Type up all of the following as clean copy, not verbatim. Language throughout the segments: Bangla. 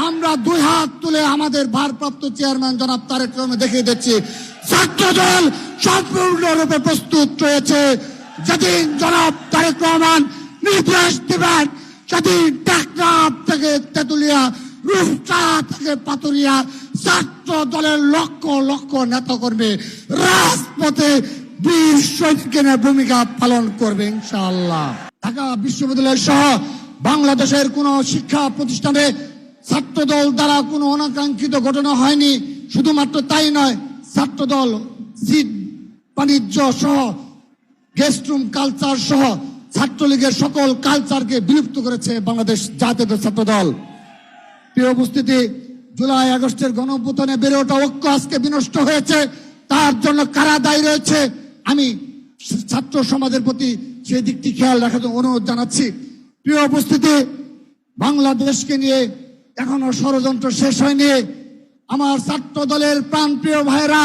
আমরা দুই হাত তুলে আমাদের ভারপ্রাপ্ত চেয়ারম্যান জনাব তারেক রহমান দেখিয়ে দিচ্ছি ছাত্রদল সম্পূর্ণরূপে প্রস্তুত রয়েছে। যেদিন জনাব তারেক রহমান নির্দেশ দিবেন, সেদিন টেকনাফ থেকে তেতুলিয়া, রূপসা থেকে পাতুরিয়া ছাত্র দলের লক্ষ লক্ষ নেতাকর্মী রাজপথে বীর শহীদের ভূমিকা পালন করবে ইনশাআল্লাহ। ঢাকা বিশ্ববিদ্যালয় সহ বাংলাদেশের কোন শিক্ষা প্রতিষ্ঠানে ছাত্রদল দ্বারা কোনো অনাকাঙ্ক্ষিত ঘটনা হয়নি। শুধুমাত্র তাই নয়, ছাত্রদল সিট বাণিজ্য সহ গেস্ট রুম কালচার সহ ছাত্রলীগের সকল কালচারকে বিলুপ্ত করেছে বাংলাদেশ জাতীয় ছাত্রদল। প্রিয় উপস্থিতি, জুলাই আগস্টের গণঅভ্যুত্থানে বেড়ে ওঠা ঐক্য আজকে বিনষ্ট হয়েছে। তার জন্য কারা দায়ী রয়েছে, আমি ছাত্র সমাজের প্রতি সেই দিকটি খেয়াল রাখার জন্য অনুরোধ জানাচ্ছি। প্রিয় উপস্থিতি, বাংলাদেশকে নিয়ে এখনো ষড়যন্ত্র শেষ হয়নি। আমার ছাত্র দলের প্রাণপ্রিয় ভাইরা,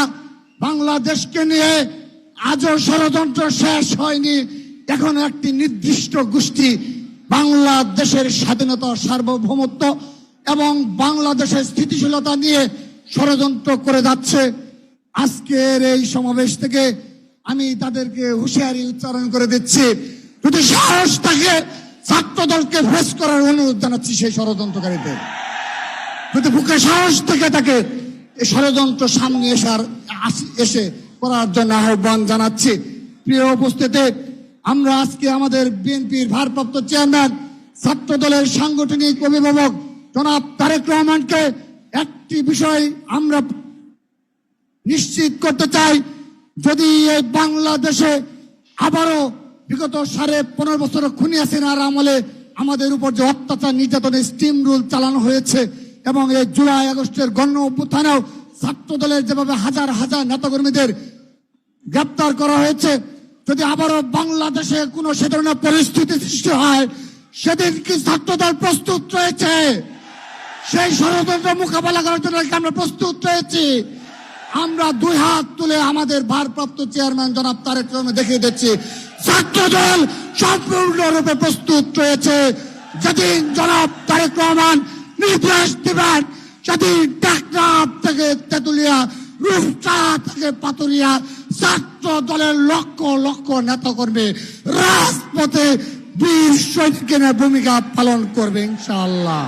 বাংলাদেশকে নিয়ে আজও ষড়যন্ত্র শেষ হয়নি। এখন একটি নির্দিষ্ট গোষ্ঠী বাংলাদেশের স্বাধীনতা, সার্বভৌমত্ব এবং বাংলাদেশের স্থিতিশীলতা নিয়ে ষড়যন্ত্র করে যাচ্ছে। আজকের এই সমাবেশ থেকে আমি তাদেরকে হুঁশিয়ারি উচ্চারণ করে দিচ্ছি, যদি সাহস থাকে ছাত্র দলকে ফেস করার অনুরোধ জানাচ্ছি। সেই ষড়যন্ত্রকারীদের যদি বুকে সাহস থেকে তাকে ষড়যন্ত্র সামনে এসে করার জন্য আহ্বান জানাচ্ছি। প্রিয় উপস্থিতি, আমরা আজকে আমাদের বিএনপির ভারপ্রাপ্ত চেয়ারম্যান, ছাত্র দলের সাংগঠনিক অভিভাবক জনাব তারেক রহমানকে একটি বিষয় আমরা নিশ্চিত করতে চাই, যদি এই বাংলাদেশে আবারও বিগত 15.5 বছর খুনি হাসিনার আমলে আমাদের উপর যে অত্যাচার, নির্যাতনের স্টিম রুল চালানো হয়েছে এবং এই জুলাই আগস্টের গণ অভ্যুত্থানেও ছাত্র দলের যেভাবে হাজার হাজার নেতাকর্মীদের গ্রেপ্তার করা হয়েছে, যদি আবারও বাংলাদেশে কোনো সে ধরনের পরিস্থিতি সৃষ্টি হয়, সেদিন কি ছাত্রদল প্রস্তুত রয়েছে? সেই ষড়যন্ত্র মোকাবেলা করার জন্য আমরা প্রস্তুত রয়েছি। আমরা দুই হাত তুলে আমাদের ভারপ্রাপ্ত চেয়ারম্যান জনাব তারেক রহমান দেখিয়ে দিচ্ছি ছাত্রদল সম্পূর্ণরূপে প্রস্তুত রয়েছে। যেদিন জনাব তারেক রহমান নির্দেশ দিবেন, সেদিন টেকনাফ থেকে তেতুলিয়া, রূপসা থেকে পাতুরিয়া ছাত্র দলের লক্ষ লক্ষ নেতাকর্মী রাজপথে বীর শহীদের ভূমিকা পালন করবে ইনশাআল্লাহ।